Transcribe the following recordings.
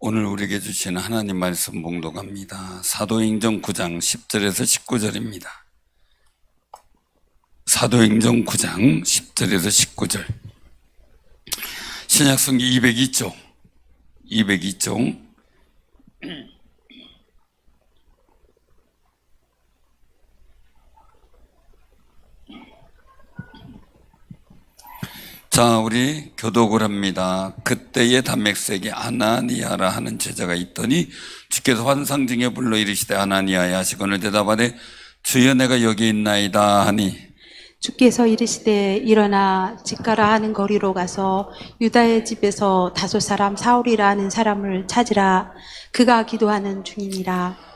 오늘 우리에게 주신 하나님 말씀 봉독합니다. 사도행전 9장 10절에서 19절입니다. 사도행전 9장 10절에서 19절. 신약성기 202쪽. 자, 우리 교독을 합니다. 그때의 담맥색이 아나니아라 하는 제자가 있더니 주께서 환상 중에 불러 이르시되 아나니아야 하시거늘 대답하되 주여 내가 여기 있나이다 하니 주께서 이르시되 일어나 직가라 하는 거리로 가서 유다의 집에서 다섯 사람 사울이라 하는 사람을 찾으라. 그가 기도하는 중이니라.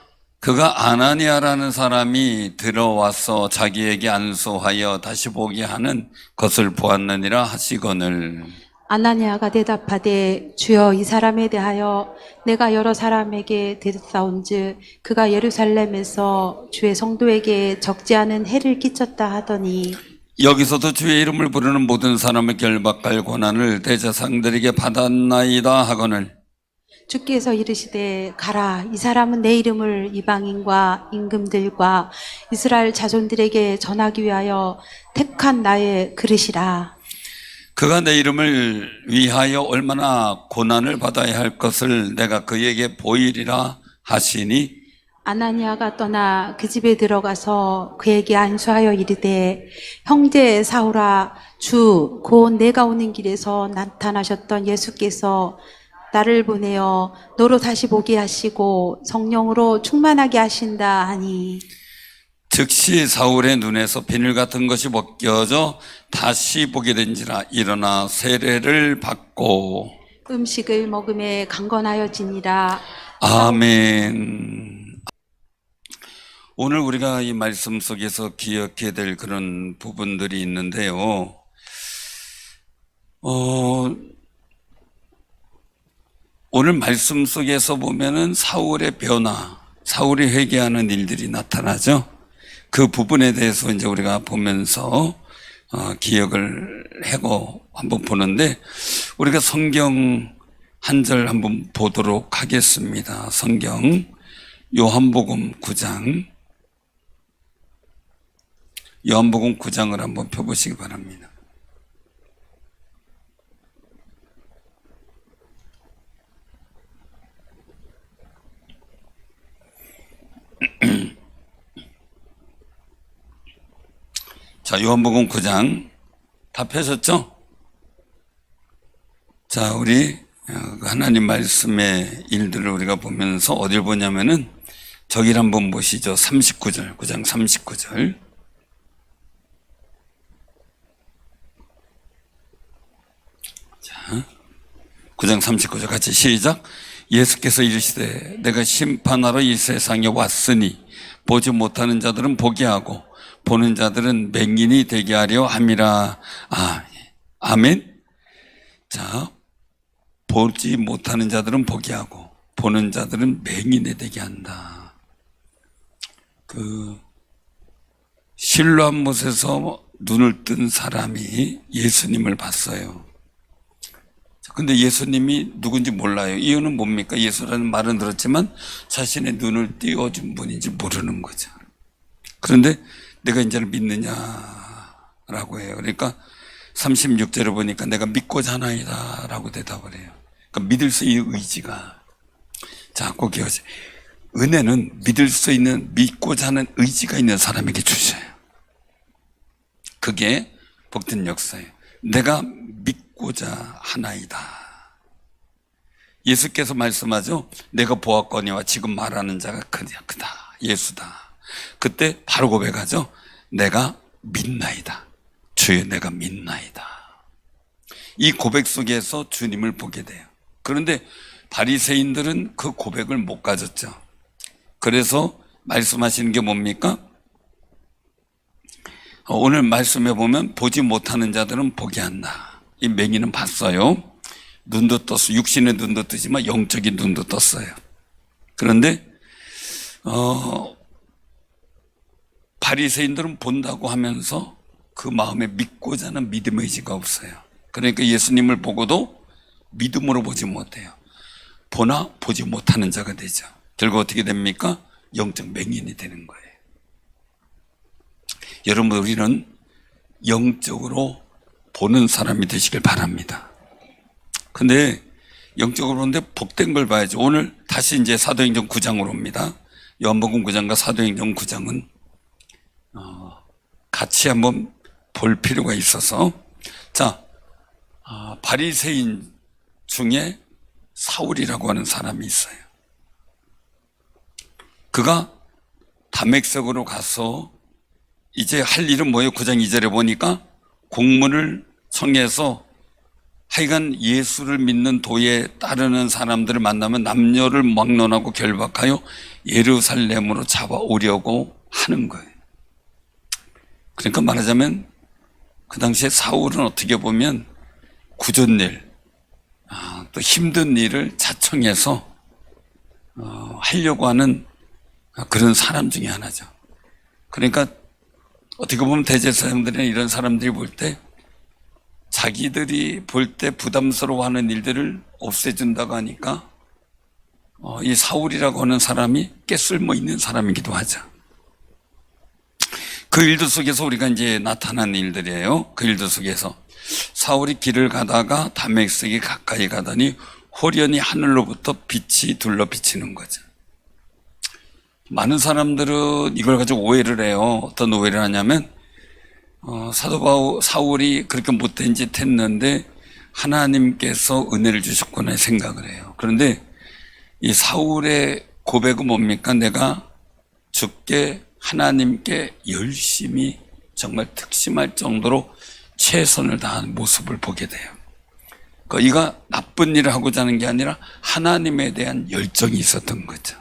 그가 아나니아라는 사람이 들어와서 자기에게 안수하여 다시 보게 하는 것을 보았느니라 하시거늘 아나니아가 대답하되 주여 이 사람에 대하여 내가 여러 사람에게 들었사온즉 그가 예루살렘에서 주의 성도에게 적지 않은 해를 끼쳤다 하더니 여기서도 주의 이름을 부르는 모든 사람을 결박할 권한을 대제사장들에게 받았나이다 하거늘 주께서 이르시되 가라. 이 사람은 내 이름을 이방인과 임금들과 이스라엘 자손들에게 전하기 위하여 택한 나의 그릇이라. 그가 내 이름을 위하여 얼마나 고난을 받아야 할 것을 내가 그에게 보이리라 하시니 아나니아가 떠나 그 집에 들어가서 그에게 안수하여 이르되 형제 사울아 주 곧 내가 오는 길에서 나타나셨던 예수께서 나를 보내어 너로 다시 보게 하시고 성령으로 충만하게 하신다 하니 즉시 사울의 눈에서 비늘 같은 것이 벗겨져 다시 보게 된지라 일어나 세례를 받고 음식을 먹음에 강건하여지니라. 아멘. 오늘 우리가 이 말씀 속에서 기억해야 될 그런 부분들이 있는데요. 오늘 말씀 속에서 보면은 사울의 변화, 사울이 회개하는 일들이 나타나죠. 그 부분에 대해서 이제 우리가 보면서 기억을 하고 한번 보는데 우리가 성경 한 절 한번 보도록 하겠습니다. 성경 요한복음 9장 요한복음 9장을 한번 펴보시기 바랍니다. 자, 요한복음 9장 다 펴셨죠? 자, 우리 하나님 말씀의 일들을 우리가 보면서 어딜 보냐면은 저기를 한번 보시죠. 39절, 9장 39절. 자, 9장 39절 같이 시작. 예수께서 이르시되 내가 심판하러 이 세상에 왔으니 보지 못하는 자들은 보게 하고 보는 자들은 맹인이 되게 하려 함이라. 아멘. 자, 보지 못하는 자들은 보게 하고 보는 자들은 맹인이 되게 한다. 그 실로암 못에서 눈을 뜬 사람이 예수님을 봤어요. 근데 예수님이 누군지 몰라요. 이유는 뭡니까? 예수라는 말은 들었지만 자신의 눈을 띄워준 분인지 모르는 거죠. 그런데 내가 인자를 믿느냐라고 해요. 그러니까 36절을 보니까 내가 믿고자 하나이다 라고 대답을 해요. 그러니까 믿을 수 있는 의지가. 자, 꼭 기억하세요. 은혜는 믿을 수 있는, 믿고자 하는 의지가 있는 사람에게 주셔요. 그게 복된 역사예요. 내가 믿고자 하나이다. 예수께서 말씀하죠. 내가 보았거니와 지금 말하는 자가 크다. 예수다. 그때 바로 고백하죠. 내가 믿나이다. 주여 내가 믿나이다. 이 고백 속에서 주님을 보게 돼요. 그런데 바리새인들은 그 고백을 못 가졌죠. 그래서 말씀하시는 게 뭡니까? 오늘 말씀해 보면 보지 못하는 자들은 보게 한다. 이 맹인은 봤어요. 눈도 떴어요. 육신의 눈도 뜨지만 영적인 눈도 떴어요. 그런데 바리새인들은 본다고 하면서 그 마음에 믿고자 하는 믿음의 의지가 없어요. 그러니까 예수님을 보고도 믿음으로 보지 못해요. 보나 보지 못하는 자가 되죠. 결국 어떻게 됩니까? 영적 맹인이 되는 거예요. 여러분, 우리는 영적으로 보는 사람이 되시길 바랍니다. 근데 영적으로 보는데 복된 걸 봐야죠. 오늘 다시 이제 사도행전 9장으로 옵니다. 요한복음 9장과 사도행전 9장은 같이 한번 볼 필요가 있어서, 자, 바리새인 중에 사울이라고 하는 사람이 있어요. 그가 다메섹으로 가서 이제 할 일은 뭐예요? 9장 2절에 보니까 공문을 청해서 하여간 예수를 믿는 도에 따르는 사람들을 만나면 남녀를 막론하고 결박하여 예루살렘으로 잡아오려고 하는 거예요. 그러니까 말하자면 그 당시에 사울은 어떻게 보면 굳은 일, 또 힘든 일을 자청해서 하려고 하는 그런 사람 중에 하나죠. 그러니까 어떻게 보면 대제사장들이나 이런 사람들이 볼 때 자기들이 볼 때 부담스러워하는 일들을 없애준다고 하니까 이 사울이라고 하는 사람이 꽤 쓸모 있는 사람이기도 하죠. 그 일들 속에서 우리가 이제 나타난 일들이에요. 그 일들 속에서 사울이 길을 가다가 다메섹에 가까이 가더니 호련히 하늘로부터 빛이 둘러 비치는 거죠. 많은 사람들은 이걸 가지고 오해를 해요. 어떤 오해를 하냐면 사도 사울이 그렇게 못된 짓 했는데 하나님께서 은혜를 주셨구나 생각을 해요. 그런데 이 사울의 고백은 뭡니까? 내가 주께 하나님께 열심히 정말 특심할 정도로 최선을 다한 모습을 보게 돼요. 이가 나쁜 일을 하고자 하는 게 아니라 하나님에 대한 열정이 있었던 거죠.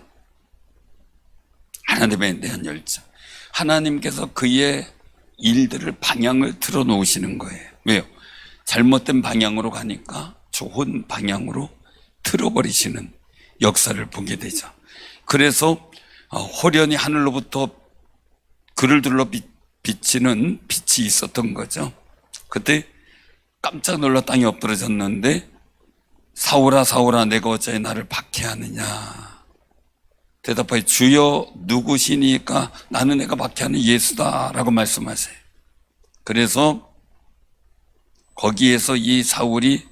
하나님에 대한 열정. 하나님께서 그의 일들을 방향을 틀어 놓으시는 거예요. 왜요? 잘못된 방향으로 가니까 좋은 방향으로 틀어버리시는 역사를 보게 되죠. 그래서 호련히 하늘로부터 그를 둘러 비치는 빛이 있었던 거죠. 그때 깜짝 놀라 땅에 엎드러졌는데 사울아 사울아 내가 어찌 나를 박해하느냐. 대답하여 주여 누구시니까 나는 내가 박해하는 예수다라고 말씀하세요. 그래서 거기에서 이 사울이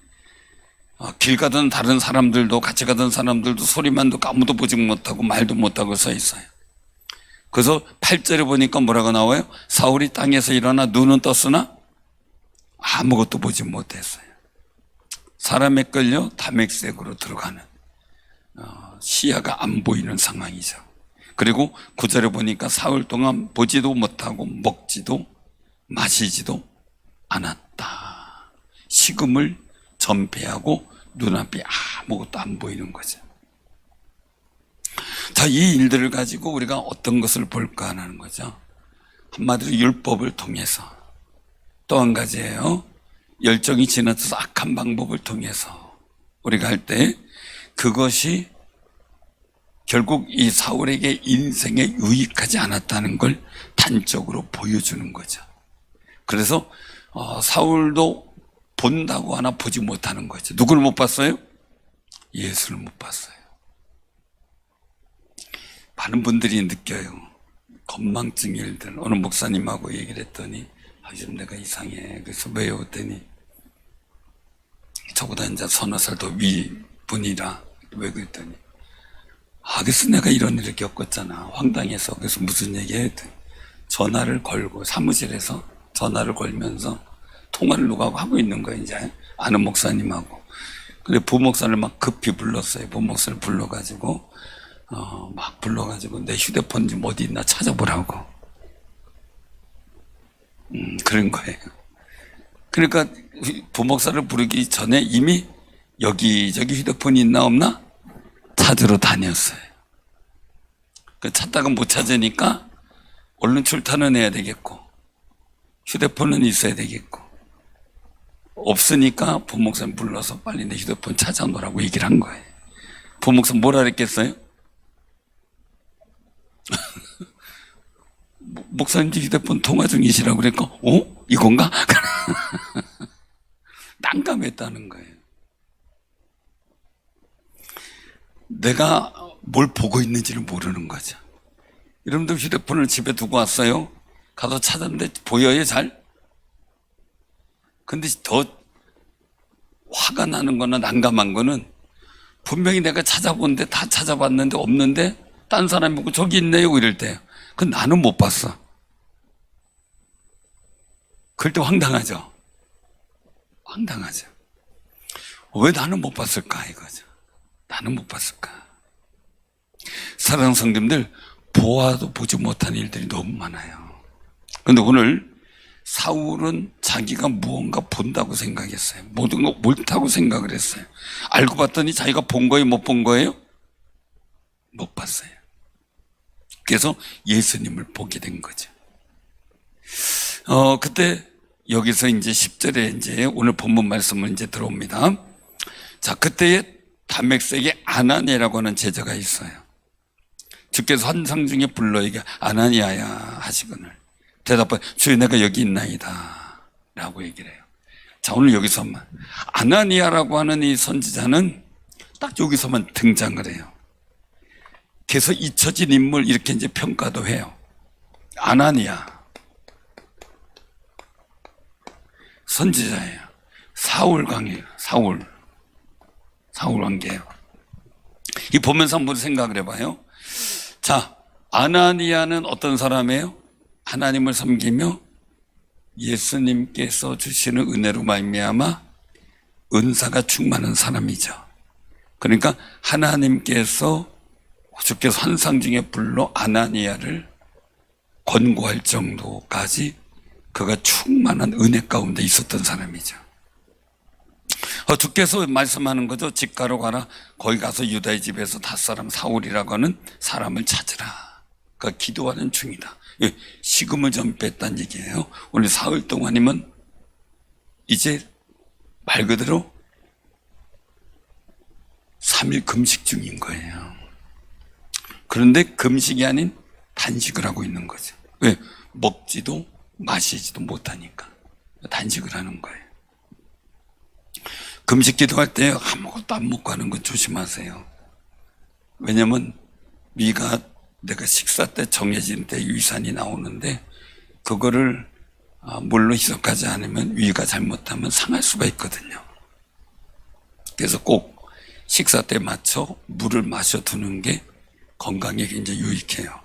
길 가던 다른 사람들도 같이 가던 사람들도 소리만 듣고 아무도 보지 못하고 말도 못하고 서 있어요. 그래서 8절에 보니까 뭐라고 나와요? 사울이 땅에서 일어나 눈은 떴으나 아무것도 보지 못했어요. 사람에 끌려 다메섹으로 들어가는 시야가 안 보이는 상황이죠. 그리고 9절에 보니까 사흘 동안 보지도 못하고 먹지도 마시지도 않았다. 식음을 전폐하고 눈앞이 아무것도 안 보이는 거죠. 자, 이 일들을 가지고 우리가 어떤 것을 볼까 하는 거죠. 한마디로 율법을 통해서. 또 한 가지예요. 열정이 지나쳐서 악한 방법을 통해서 우리가 할 때 그것이 결국 이 사울에게 인생에 유익하지 않았다는 걸 단적으로 보여주는 거죠. 그래서 사울도 본다고 하나 보지 못하는 거죠. 누구를 못 봤어요? 예수를 못 봤어요. 많은 분들이 느껴요. 건망증 일들. 어느 목사님하고 얘기를 했더니 요즘 내가 이상해. 그래서 왜요? 했더니 저보다 이제 서너 살 더 위분이라. 왜 그랬더니 그래서 내가 이런 일을 겪었잖아. 황당해서. 그래서 무슨 얘기해? 전화를 걸고 사무실에서 전화를 걸면서 통화를 누구하고 하고 있는 거예요. 이제 아는 목사님하고. 근데 부목사를 막 급히 불렀어요. 부목사를 불러가지고 막 불러가지고 내 휴대폰 좀 어디 있나 찾아보라고. 그런 거예요. 그러니까 부목사를 부르기 전에 이미 여기저기 휴대폰이 있나 없나 찾으러 다녔어요. 찾다가 못 찾으니까 얼른 출타는 해야 되겠고 휴대폰은 있어야 되겠고 없으니까 부목사님 불러서 빨리 내 휴대폰 찾아놓으라고 얘기를 한 거예요. 부목사 뭐라 그랬겠어요? 목사님 휴대폰 통화 중이시라고 그랬고 이건가? 난감했다는 거예요. 내가 뭘 보고 있는지를 모르는 거죠. 여러분들 휴대폰을 집에 두고 왔어요. 가서 찾았는데 보여요, 잘? 근데 더 화가 나는 거나 난감한 거는 분명히 내가 찾아본데 다 찾아봤는데 없는데 딴 사람이 보고 저기 있네요 이럴 때요. 그건 나는 못 봤어. 그럴 때 황당하죠. 황당하죠. 왜 나는 못 봤을까 이거죠. 나는 못 봤을까. 사랑하는 성도님들, 보아도 보지 못한 일들이 너무 많아요. 그런데 오늘 사울은 자기가 무언가 본다고 생각했어요. 모든 거 옳다고 생각을 했어요. 알고 봤더니 자기가 본 거예요, 못 본 거예요? 못 봤어요. 그래서 예수님을 보게 된 거죠. 그때 여기서 이제 10절에 이제 오늘 본문 말씀을 이제 들어옵니다. 자, 그때에 다메섹에 아나니아라고 하는 제자가 있어요. 주께서 환상 중에 불러 이게 아나니아야 하시거늘 대답해 주여 내가 여기 있나이다 라고 얘기를 해요. 자, 오늘 여기서만 아나니아라고 하는 이 선지자는 딱 여기서만 등장을 해요. 그래서 잊혀진 인물 이렇게 이제 평가도 해요. 아나니아 선지자예요. 사울 관계예요. 사울 관계예요. 이 보면서 한번 생각을 해봐요. 자, 아나니아는 어떤 사람이에요? 하나님을 섬기며 예수님께서 주시는 은혜로 말미암아 은사가 충만한 사람이죠. 그러니까 하나님께서 주께서 환상 중에 불러 아나니아를 권고할 정도까지 그가 충만한 은혜 가운데 있었던 사람이죠. 주께서 말씀하는 거죠. 집가로 가라. 거기 가서 유다의 집에서 닷사람 사울이라고 하는 사람을 찾으라. 그가 기도하는 중이다. 식음을 좀 뺐다는 얘기예요. 오늘 사흘 동안이면 이제 말 그대로 3일 금식 중인 거예요. 그런데 금식이 아닌 단식을 하고 있는 거죠. 왜? 먹지도 마시지도 못하니까 단식을 하는 거예요. 금식 기도할 때 아무것도 안 먹고 하는 건 조심하세요. 왜냐면 위가 내가 식사 때 정해진 때 위산이 나오는데 그거를 물로 희석하지 않으면 위가 잘못하면 상할 수가 있거든요. 그래서 꼭 식사 때 맞춰 물을 마셔두는 게 건강에 굉장히 유익해요.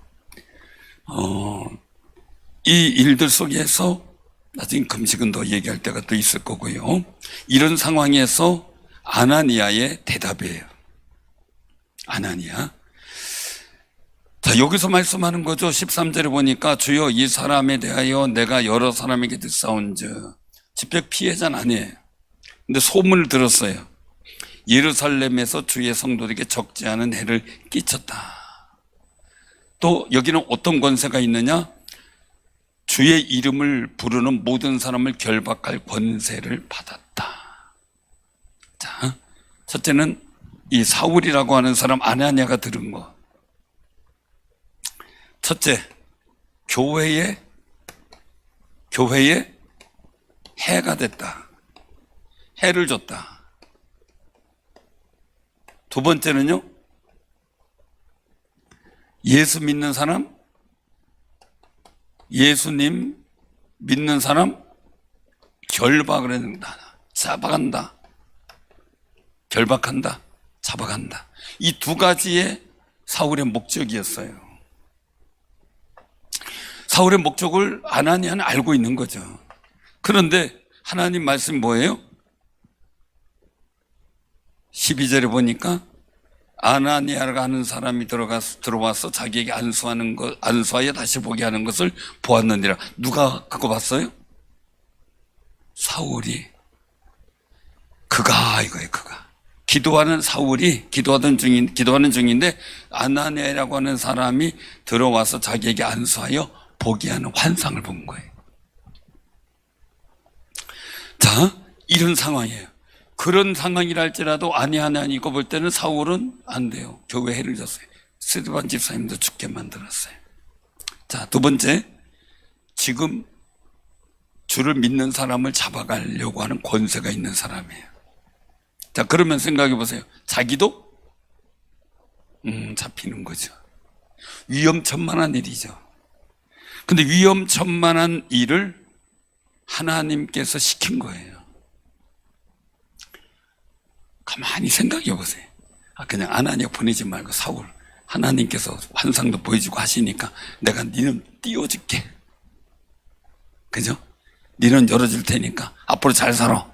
이 일들 속에서 나중에 금식은 더 얘기할 때가 또 있을 거고요. 이런 상황에서 아나니아의 대답이에요. 아나니아. 자, 여기서 말씀하는 거죠. 13절에 보니까 주여 이 사람에 대하여 내가 여러 사람에게 듣사온즉 직접 피해자는 아니에요. 근데 소문을 들었어요. 예루살렘에서 주의 성도들에게 적지 않은 해를 끼쳤다. 또 여기는 어떤 권세가 있느냐? 주의 이름을 부르는 모든 사람을 결박할 권세를 받았다. 자, 첫째는 이 사울이라고 하는 사람 아나니아가 들은 거. 첫째, 교회에 해가 됐다. 해를 줬다. 두 번째는요, 예수 믿는 사람, 예수님 믿는 사람 결박을 한다. 잡아간다. 결박한다. 잡아간다. 이 두 가지의 사울의 목적이었어요. 사울의 목적을 아나니아는 알고 있는 거죠. 그런데 하나님 말씀이 뭐예요? 12절에 보니까 아나니아가 하는 사람이 들어와서 자기에게 안수하여 다시 보게 하는 것을 보았느니라. 누가 그거 봤어요? 사울이. 이거예요. 기도하는 사울이 기도하는 중인데 아나니아라고 하는 사람이 들어와서 자기에게 안수하여 보게 하는 환상을 본 거예요. 자, 이런 상황이에요. 그런 상황이라 할지라도 아니고 볼 때는 사울은 안 돼요. 교회에 해를 줬어요. 스데반 집사님도 죽게 만들었어요. 자, 두 번째, 지금 주를 믿는 사람을 잡아가려고 하는 권세가 있는 사람이에요. 자, 그러면 생각해 보세요. 자기도 잡히는 거죠. 위험천만한 일이죠. 근데 위험천만한 일을 하나님께서 시킨 거예요. 가만히 생각해 보세요. 그냥 아나니아 보내지 말고 사울, 하나님께서 환상도 보여주고 하시니까 내가 니는 띄워줄게. 그죠? 니는 열어줄 테니까 앞으로 잘 살아.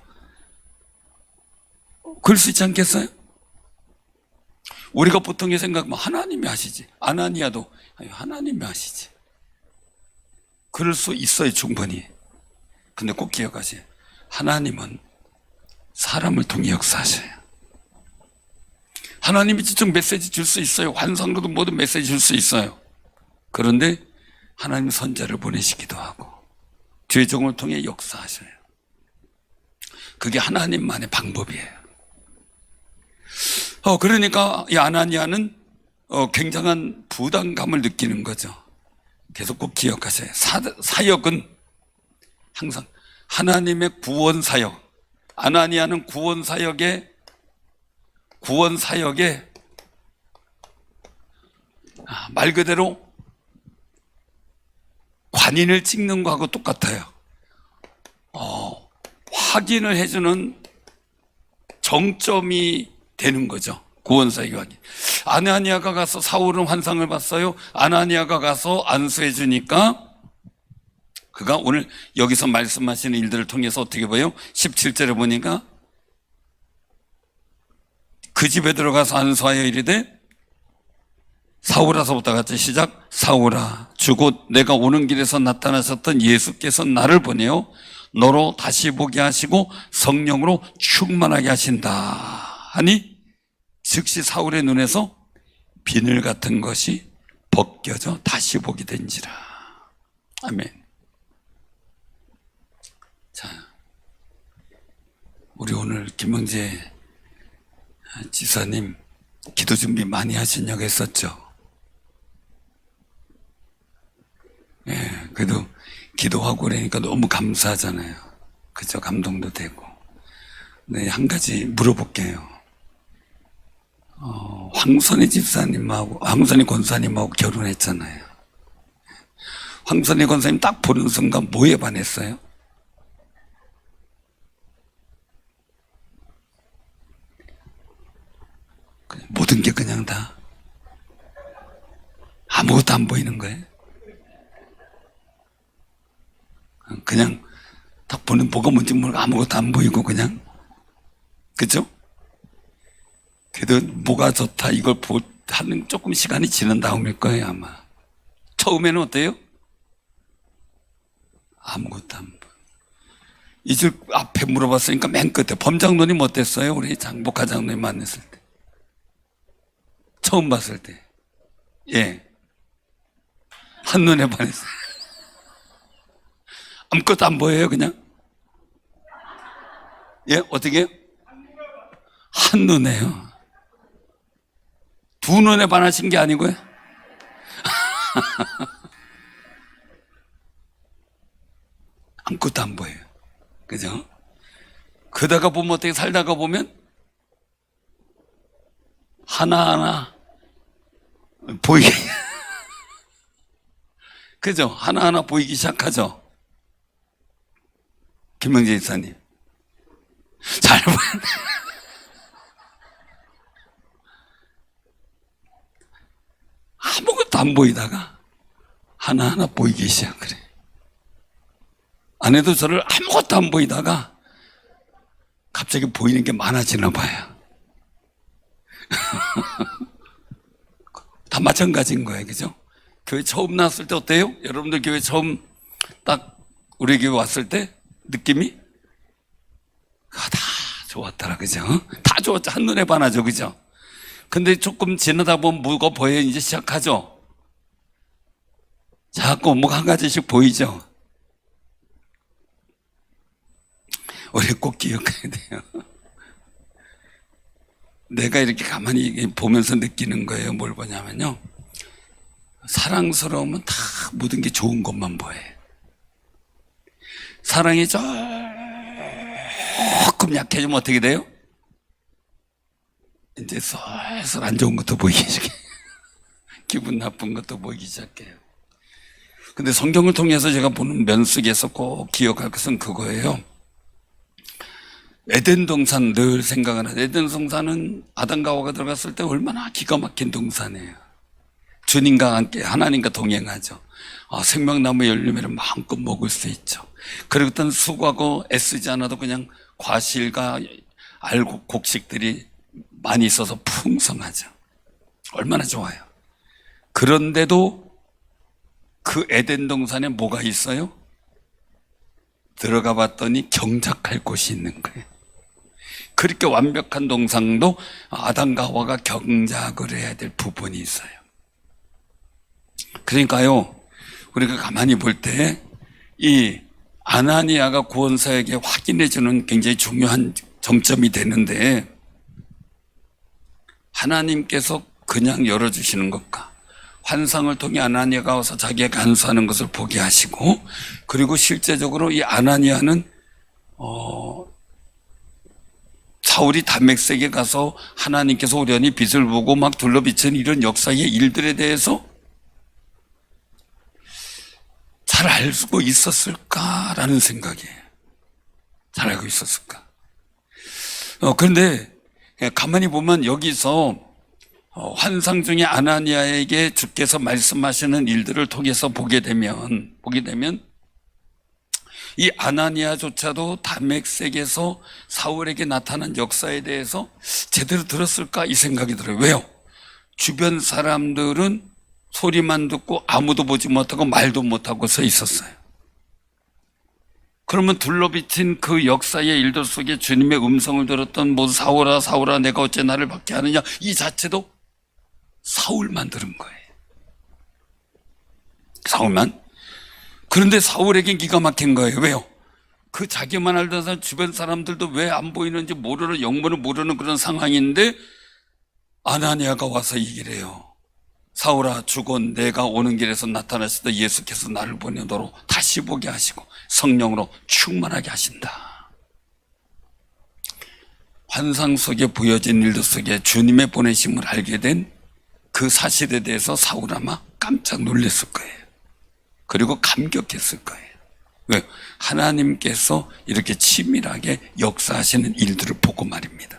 그럴 수 있지 않겠어요? 우리가 보통의 생각하면 하나님이 하시지. 아나니아도 하나님이 하시지. 그럴 수 있어요, 충분히. 근데 꼭 기억하세요. 하나님은 사람을 통해 역사하셔요. 하나님이 직접 메시지 줄 수 있어요. 환상으로도 모든 메시지 줄 수 있어요. 그런데 하나님 선자를 보내시기도 하고 죄종을 통해 역사하셔요. 그게 하나님만의 방법이에요. 그러니까 이 아나니아는 굉장한 부담감을 느끼는 거죠. 계속 꼭 기억하세요. 사역은 항상 하나님의 구원 사역. 아나니아는 구원 사역에 말 그대로 관인을 찍는 거하고 똑같아요. 확인을 해주는 정점이 되는 거죠. 구원사역이 확인. 아나니아가 가서 사울은 환상을 봤어요. 아나니아가 가서 안수해 주니까 그가 오늘 여기서 말씀하시는 일들을 통해서 어떻게 보여요? 17절에 보니까 그 집에 들어가서 안수하여 이르되 사울아서부터 같이 시작. 사울아, 주 곧 내가 오는 길에서 나타나셨던 예수께서 나를 보내어 너로 다시 보게 하시고 성령으로 충만하게 하신다 하니 즉시 사울의 눈에서 비늘 같은 것이 벗겨져 다시 보게 된지라. 아멘. 자, 우리 오늘 김영재 지사님 기도 준비 많이 하시냐고 했었죠. 그래도 기도하고 그러니까 너무 감사하잖아요. 그죠? 감동도 되고. 네, 한 가지 물어볼게요. 황선희 집사님하고, 황선희 권사님하고 결혼했잖아요. 황선희 권사님 딱 보는 순간 뭐에 반했어요? 모든 게 그냥 다 아무것도 안 보이는 거예요. 그냥 딱 보는 뭐가 뭔지 모르고 아무것도 안 보이고 그냥, 그죠? 그래도 뭐가 좋다 이걸 하는 조금 시간이 지난 다음일 거예요 아마. 처음에는 어때요? 아무것도 안 보여. 이제 앞에 물어봤으니까 맨 끝에 범장로님 어땠어요? 우리 장복하 장로님 만났을 때, 처음 봤을 때. 예, 한눈에 반했어요. 아무것도 안 보여요 그냥? 예, 어떻게 해요? 한눈에요. 두 눈에 반하신 게 아니고요. 아무것도 안 보여요. 그죠? 그러다가 보면 어떻게, 살다가 보면 하나하나 보이게 그죠? 하나하나 보이기 시작하죠. 김명재 집사님 잘 보였네. 아무것도 안 보이다가 하나하나 보이기 시작해. 아내도 저를 아무것도 안 보이다가 갑자기 보이는 게 많아지나 봐요. 다 마찬가지인 거예요. 그죠? 교회 처음 나왔을 때 어때요? 여러분들 교회 처음 딱 우리 교회 왔을 때 느낌이 다 좋았더라. 그죠? 다 좋았죠. 한눈에 반하죠. 그죠? 근데 조금 지나다 보면 뭐가 보여 이제 시작하죠. 자꾸 뭐가 한 가지씩 보이죠. 우리 꼭 기억해야 돼요. 내가 이렇게 가만히 보면서 느끼는 거예요. 뭘 보냐면요, 사랑스러우면 다 모든 게 좋은 것만 보여요. 사랑이 조금 약해지면 어떻게 돼요? 이제 슬슬 안 좋은 것도 보이기 시작해요. 기분 나쁜 것도 보이기 시작해요. 근데 성경을 통해서 제가 보는 면 속에서 꼭 기억할 것은 그거예요. 에덴 동산 늘 생각을 하죠. 에덴 동산은 아담과 하와가 들어갔을 때 얼마나 기가 막힌 동산이에요. 주님과 함께 하나님과 동행하죠. 생명나무 열매를 마음껏 먹을 수 있죠. 그리고 어떤 수고하고 애쓰지 않아도 그냥 과실과 알곡 곡식들이 많이 있어서 풍성하죠. 얼마나 좋아요. 그런데도 그 에덴 동산에 뭐가 있어요? 들어가 봤더니 경작할 곳이 있는 거예요. 그렇게 완벽한 동산도 아담과 하와가 경작을 해야 될 부분이 있어요. 그러니까요, 우리가 가만히 볼 때 이 아나니아가 구원사에게 확인해 주는 굉장히 중요한 정점이 되는데, 하나님께서 그냥 열어주시는 것과 환상을 통해 아나니아가 와서 자기가 간수하는 것을 보게 하시고, 그리고 실제적으로 이 아나니아는 사울이 다메섹에 가서 하나님께서 우연히 빛을 보고 막 둘러비친 이런 역사의 일들에 대해서 잘 알고 있었을까라는 생각이에요. 잘 알고 있었을까? 그런데 가만히 보면 여기서 환상 중에 아나니아에게 주께서 말씀하시는 일들을 통해서 보게 되면 이 아나니아조차도 다메섹에서 사울에게 나타난 역사에 대해서 제대로 들었을까 이 생각이 들어요. 왜요? 주변 사람들은 소리만 듣고 아무도 보지 못하고 말도 못하고 서 있었어요. 그러면 둘러비친 그 역사의 일들 속에 주님의 음성을 들었던 뭐 사울아 사울아 내가 어째 나를 박해 하느냐 이 자체도 사울만 들은 거예요. 사울만. 그런데 사울에겐 기가 막힌 거예요. 왜요? 그 자기만 알던 사람 주변 사람들도 왜 안 보이는지 모르는 영문을 모르는 그런 상황인데 아나니아가 와서 얘기를 해요. 사울아 주곧 내가 오는 길에서 나타나실 때 예수께서 나를 보내도록 다시 보게 하시고 성령으로 충만하게 하신다. 환상 속에 보여진 일들 속에 주님의 보내심을 알게 된 그 사실에 대해서 사울 아마 깜짝 놀랐을 거예요. 그리고 감격했을 거예요. 왜? 하나님께서 이렇게 치밀하게 역사하시는 일들을 보고 말입니다.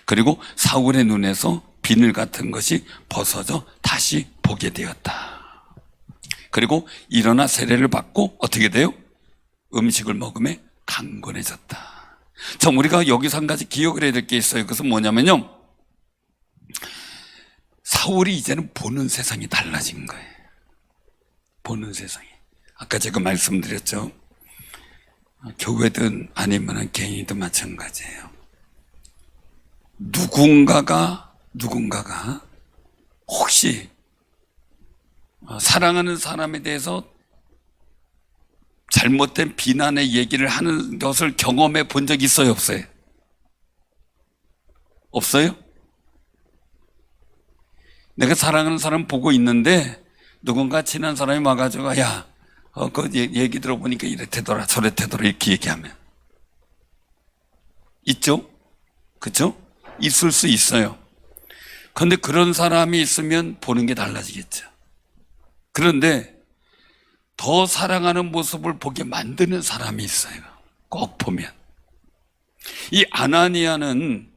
그리고 사울의 눈에서 비늘 같은 것이 벗어져 다시 보게 되었다. 그리고 일어나 세례를 받고 어떻게 돼요? 음식을 먹음에 강건해졌다. 참 우리가 여기서 한 가지 기억을 해야 될 게 있어요. 그것은 뭐냐면요, 사울이 이제는 보는 세상이 달라진 거예요. 보는 세상이. 아까 제가 말씀드렸죠. 교회든 아니면 개인이든 마찬가지예요. 누군가가 혹시 사랑하는 사람에 대해서 잘못된 비난의 얘기를 하는 것을 경험해 본 적 있어요? 없어요? 없어요? 내가 사랑하는 사람 보고 있는데 누군가 친한 사람이 와가지고 야, 그 얘기 들어보니까 이랬대더라 저랬대더라 이렇게 얘기하면 있죠? 그렇죠? 있을 수 있어요. 그런데 그런 사람이 있으면 보는 게 달라지겠죠. 그런데 더 사랑하는 모습을 보게 만드는 사람이 있어요. 꼭 보면. 이 아나니아는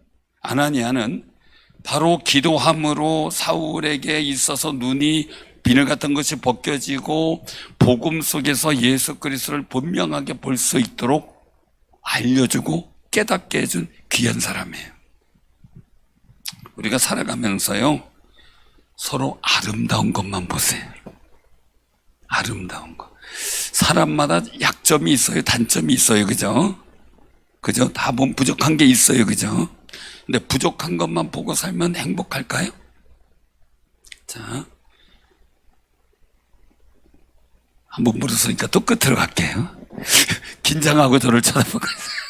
바로 기도함으로 사울에게 있어서 눈이 비늘 같은 것이 벗겨지고 복음 속에서 예수 그리스도를 분명하게 볼 수 있도록 알려주고 깨닫게 해준 귀한 사람이에요. 우리가 살아가면서요 서로 아름다운 것만 보세요. 아름다운 것. 사람마다 약점이 있어요. 단점이 있어요. 그죠? 그죠? 다 보면 부족한 게 있어요. 그죠? 근데 부족한 것만 보고 살면 행복할까요? 자, 한번 물었으니까 또 끝으로 갈게요. 긴장하고 저를 쳐다보고 있어요.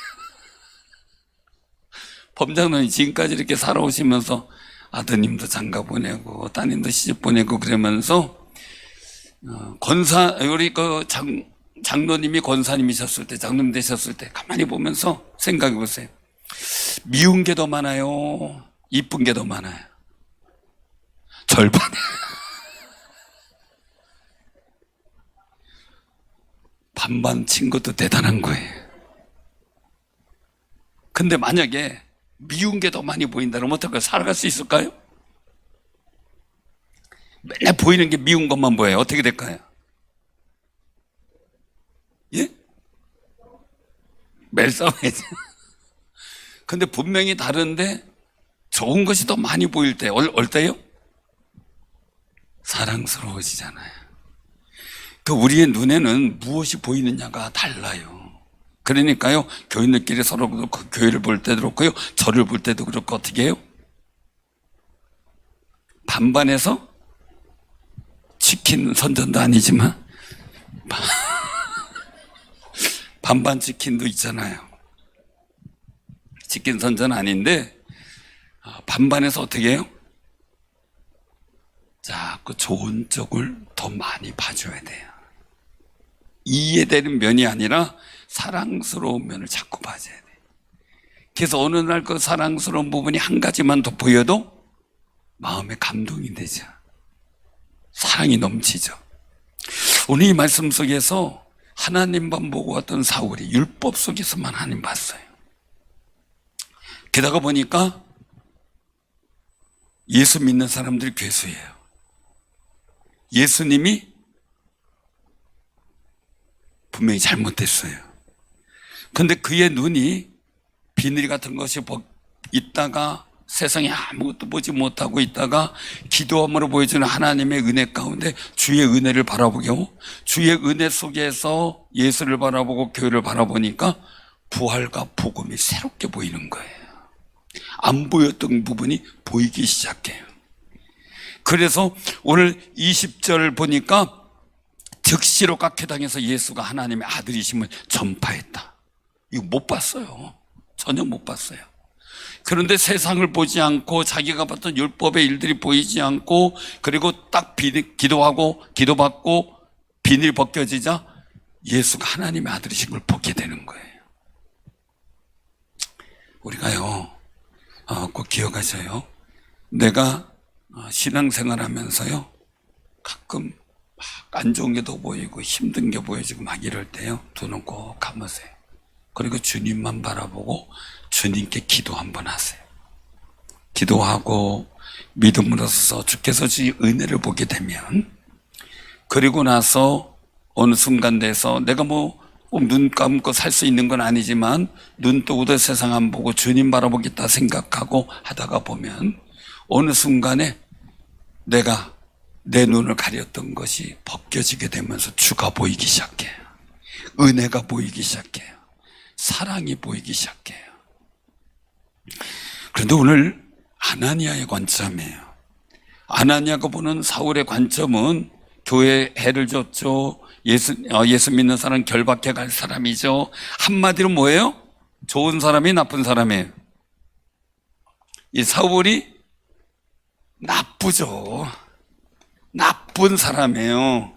범장님이 지금까지 이렇게 살아오시면서 아드님도 장가 보내고 따님도 시집 보내고 그러면서 우리 장로님이 권사님이셨을 때, 장로님 되셨을 때 가만히 보면서 생각해 보세요. 미운 게 더 많아요? 이쁜 게 더 많아요? 절반이에요. 반반 친 것도 대단한 거예요. 근데 만약에 미운 게 더 많이 보인다면 어떨까요? 살아갈 수 있을까요? 맨날 보이는 게 미운 것만 보여요. 어떻게 될까요? 예? 매일 싸워야지. 근데 분명히 다른데 좋은 것이 더 많이 보일 때, 때요? 사랑스러워지잖아요. 그 우리의 눈에는 무엇이 보이느냐가 달라요. 그러니까요, 교인들끼리 서로 그렇고, 교회를 볼 때도 그렇고요, 저를 볼 때도 그렇고, 어떻게 해요? 반반해서 치킨 선전도 아니지만, 반반 치킨도 있잖아요. 치킨 선전 아닌데, 반반해서 어떻게 해요? 자꾸 좋은 쪽을 더 많이 봐줘야 돼요. 이해되는 면이 아니라 사랑스러운 면을 자꾸 봐줘야 돼요. 그래서 어느 날 그 사랑스러운 부분이 한 가지만 더 보여도 마음에 감동이 되죠. 사랑이 넘치죠. 오늘 이 말씀 속에서 하나님만 보고 왔던 사울이 율법 속에서만 하나님 봤어요. 게다가 보니까 예수 믿는 사람들이 괴수예요. 예수님이 분명히 잘못됐어요. 근데 그의 눈이 비늘 같은 것이 있다가 세상에 아무것도 보지 못하고 있다가 기도함으로 보여주는 하나님의 은혜 가운데 주의 은혜를 바라보게 하고 주의 은혜 속에서 예수를 바라보고 교회를 바라보니까 부활과 복음이 새롭게 보이는 거예요. 안 보였던 부분이 보이기 시작해요. 그래서 오늘 20절 보니까 즉시로 깎여당해서 예수가 하나님의 아들이심을 전파했다. 이거 못 봤어요. 전혀 못 봤어요. 그런데 세상을 보지 않고 자기가 봤던 율법의 일들이 보이지 않고 그리고 딱 기도하고 기도받고 비늘 벗겨지자 예수가 하나님의 아들이신 걸 보게 되는 거예요. 우리가요 꼭 기억하셔요. 내가 신앙생활 하면서요 가끔 막 안 좋은 게 더 보이고 힘든 게 보여지고 막 이럴 때요 두 눈 꼭 감으세요. 그리고 주님만 바라보고 주님께 기도 한번 하세요. 기도하고 믿음으로써 주께서 주의 은혜를 보게 되면 그리고 나서 어느 순간 돼서 내가 눈 감고 살 수 있는 건 아니지만 눈 뜨고도 세상 안 보고 주님 바라보겠다 생각하고 하다가 보면 어느 순간에 내가 내 눈을 가렸던 것이 벗겨지게 되면서 주가 보이기 시작해요. 은혜가 보이기 시작해요. 사랑이 보이기 시작해요. 그런데 오늘 아나니아의 관점이에요. 아나니아가 보는 사울의 관점은 교회에 해를 줬죠. 예수 믿는 사람 결박해 갈 사람이죠. 한마디로 뭐예요? 좋은 사람이 나쁜 사람이에요. 이 사울이 나쁘죠. 나쁜 사람이에요.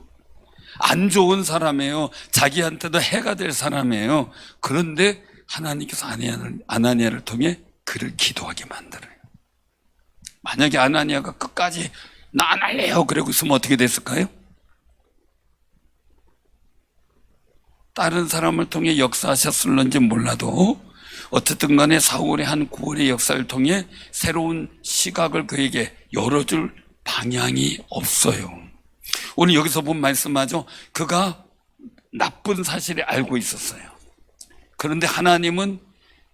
안 좋은 사람이에요. 자기한테도 해가 될 사람이에요. 그런데 하나님께서 아나니아를 통해 그를 기도하게 만들어요. 만약에 아나니아가 끝까지 나 안 할래요 그러고 있으면 어떻게 됐을까요? 다른 사람을 통해 역사하셨을런지 몰라도 어쨌든 간에 사울의 한 구원의 역사를 통해 새로운 시각을 그에게 열어줄 방향이 없어요. 오늘 여기서 본 말씀하죠. 그가 나쁜 사실을 알고 있었어요. 그런데 하나님은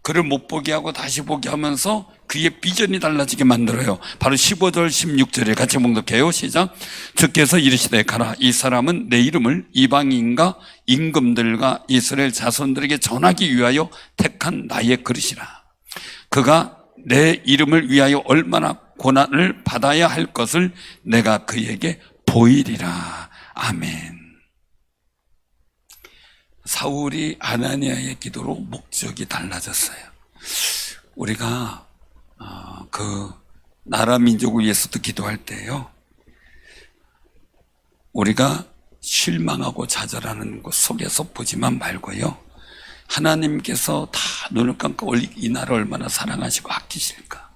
그를 못 보게 하고 다시 보게 하면서 그의 비전이 달라지게 만들어요. 바로 15절 16절에 같이 봉독해요. 시작. 주께서 이르시되 가라. 이 사람은 내 이름을 이방인과 임금들과 이스라엘 자손들에게 전하기 위하여 택한 나의 그릇이라. 그가 내 이름을 위하여 얼마나 고난을 받아야 할 것을 내가 그에게 보이리라. 아멘. 사울이 아나니아의 기도로 목적이 달라졌어요. 우리가 그 나라 민족을 위해서도 기도할 때요, 우리가 실망하고 좌절하는 것 속에서 보지만 말고요, 하나님께서 다 눈을 감고 이 나라 얼마나 사랑하시고 아끼실까.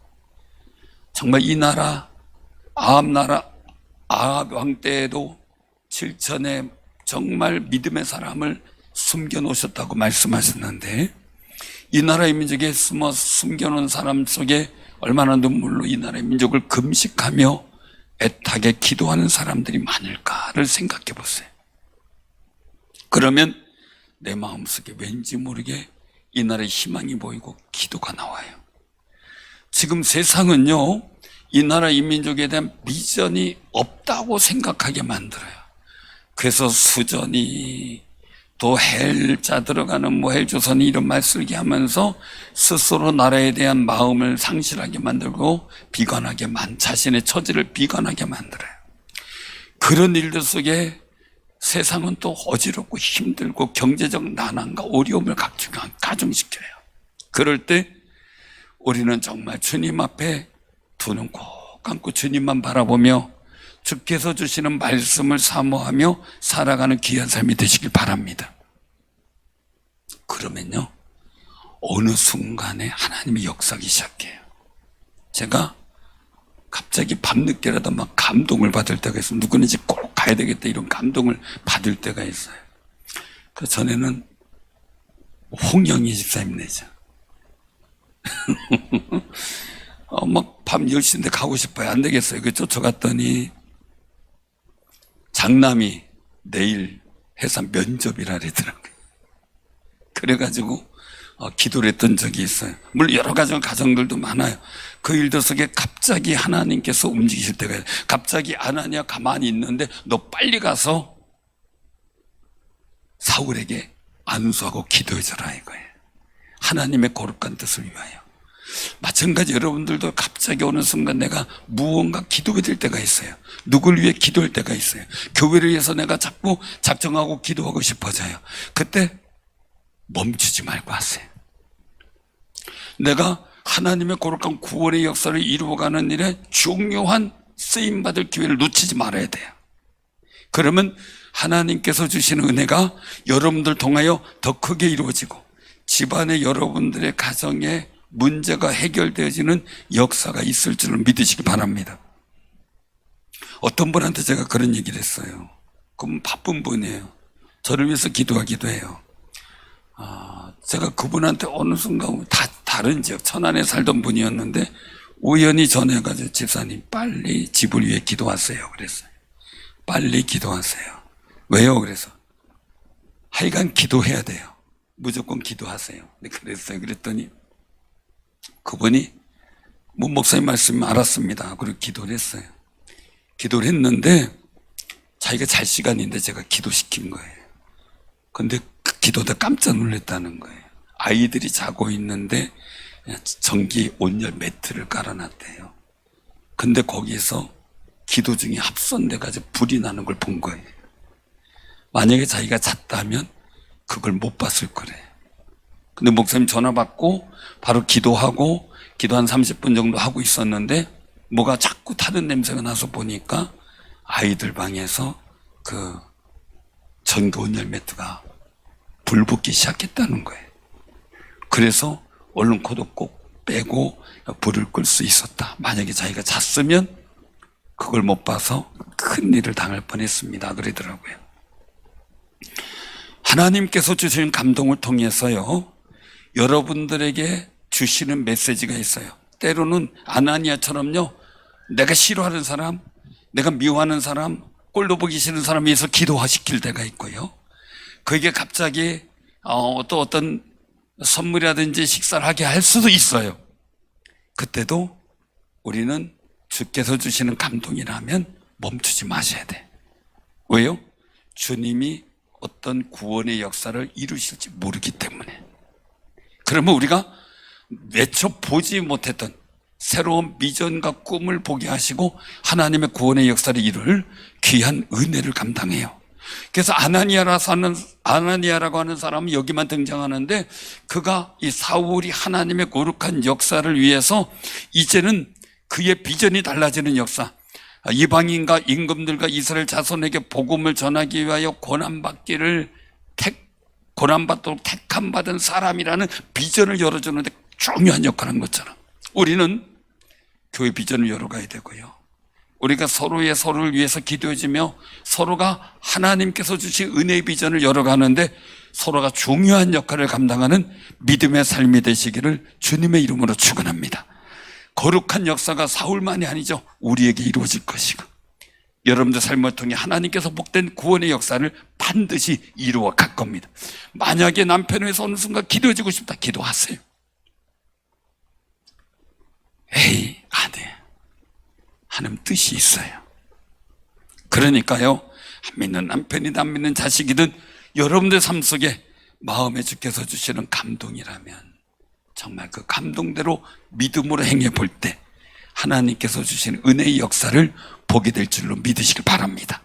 정말 이 나라 아합 왕 때에도 7천의 정말 믿음의 사람을 숨겨놓으셨다고 말씀하셨는데, 이 나라의 민족에 숨어 숨겨놓은 사람 속에 얼마나 눈물로 이 나라의 민족을 금식하며 애타게 기도하는 사람들이 많을까를 생각해 보세요. 그러면 내 마음속에 왠지 모르게 이 나라의 희망이 보이고 기도가 나와요. 지금 세상은요, 이 나라 이 민족에 대한 비전이 없다고 생각하게 만들어요. 그래서 수전이 또 헬자 들어가는 헬조선이 이런 말 쓰게 하면서 스스로 나라에 대한 마음을 상실하게 만들고 자신의 처지를 비관하게 만들어요. 그런 일들 속에 세상은 또 어지럽고 힘들고 경제적 난항과 어려움을 가중시켜요. 그럴 때 우리는 정말 주님 앞에 두 눈 꼭 감고 주님만 바라보며 주께서 주시는 말씀을 사모하며 살아가는 귀한 삶이 되시길 바랍니다. 그러면요, 어느 순간에 하나님이 역사하기 시작해요. 제가 갑자기 밤늦게라도 막 감동을 받을 때가 있어요. 누구는 집 꼭 가야 되겠다 이런 감동을 받을 때가 있어요. 그 전에는 홍영희 집사님 내죠. 막 밤 10시인데 가고 싶어요. 안 되겠어요. 그 쫓아갔더니 장남이 내일 회사 면접이라 그러더라고요. 그래가지고 기도를 했던 적이 있어요. 물론 여러 가지 가정들도 많아요. 그 일들 속에 갑자기 하나님께서 움직이실 때가 있어요. 갑자기 아나니아 가만히 있는데 너 빨리 가서 사울에게 안수하고 기도해줘라 이거예요. 하나님의 거룩한 뜻을 위하여. 마찬가지 여러분들도 갑자기 어느 순간 내가 무언가 기도가 될 때가 있어요. 누굴 위해 기도할 때가 있어요. 교회를 위해서 내가 자꾸 작정하고 기도하고 싶어져요. 그때 멈추지 말고 하세요. 내가 하나님의 거룩한 구원의 역사를 이루어가는 일에 중요한 쓰임받을 기회를 놓치지 말아야 돼요. 그러면 하나님께서 주시는 은혜가 여러분들 통하여 더 크게 이루어지고 집안의 여러분들의 가정에 문제가 해결되어지는 역사가 있을 줄을 믿으시기 바랍니다. 어떤 분한테 제가 그런 얘기를 했어요. 그분 바쁜 분이에요. 저를 위해서 기도하기도 해요. 제가 그분한테 어느 순간 다른 지역 천안에 살던 분이었는데 우연히 전해가지고 집사님 빨리 집을 위해 기도하세요 그랬어요. 빨리 기도하세요. 왜요? 그래서 하여간 기도해야 돼요. 무조건 기도하세요. 그랬어요. 그랬더니 그분이 목사님 말씀 알았습니다. 그리고 기도를 했어요. 기도를 했는데 자기가 잘 시간인데 제가 기도시킨 거예요. 근데 그 기도다 깜짝 놀랐다는 거예요. 아이들이 자고 있는데 전기 온열 매트를 깔아놨대요. 근데 거기에서 기도 중에 합선돼가지고 불이 나는 걸 본 거예요. 만약에 자기가 잤다면 그걸 못 봤을 거래요. 근데 목사님 전화 받고 바로 기도하고 기도 한 30분 정도 하고 있었는데 뭐가 자꾸 타는 냄새가 나서 보니까 아이들 방에서 그 전기 온열 매트가 불 붙기 시작했다는 거예요. 그래서 얼른 코도 꼭 빼고 불을 끌 수 있었다. 만약에 자기가 잤으면 그걸 못 봐서 큰일을 당할 뻔했습니다. 그러더라고요. 하나님께서 주시는 감동을 통해서요, 여러분들에게 주시는 메시지가 있어요. 때로는 아나니아처럼요, 내가 싫어하는 사람, 내가 미워하는 사람, 꼴도 보기 싫은 사람에 의해서 기도시킬 때가 있고요. 그게 갑자기 또 어떤 선물이라든지 식사를 하게 할 수도 있어요. 그때도 우리는 주께서 주시는 감동이라면 멈추지 마셔야 돼. 왜요? 주님이 어떤 구원의 역사를 이루실지 모르기 때문에. 그러면 우리가 미처 보지 못했던 새로운 비전과 꿈을 보게 하시고 하나님의 구원의 역사를 이룰 귀한 은혜를 감당해요. 그래서 아나니아라고 하는 사람은 여기만 등장하는데 그가 이 사울이 하나님의 거룩한 역사를 위해서 이제는 그의 비전이 달라지는 역사, 이방인과 임금들과 이스라엘 자손에게 복음을 전하기 위하여 고난받도록 택함받은 사람이라는 비전을 열어주는데 중요한 역할을 한 것처럼 우리는 교회 비전을 열어가야 되고요, 우리가 서로를 위해서 기도해주며 서로가 하나님께서 주신 은혜의 비전을 열어가는데 서로가 중요한 역할을 감당하는 믿음의 삶이 되시기를 주님의 이름으로 축원합니다. 거룩한 역사가 사울만이 아니죠. 우리에게 이루어질 것이고 여러분들 삶을 통해 하나님께서 복된 구원의 역사를 반드시 이루어 갈 겁니다. 만약에 남편을 위해서 어느 순간 기도해주고 싶다, 기도하세요. 에이, 안 돼. 하는 뜻이 있어요. 그러니까요, 안 믿는 남편이든 안 믿는 자식이든 여러분들 삶 속에 마음에 주께서 주시는 감동이라면 정말 그 감동대로 믿음으로 행해 볼 때 하나님께서 주신 은혜의 역사를 보게 될 줄로 믿으시길 바랍니다.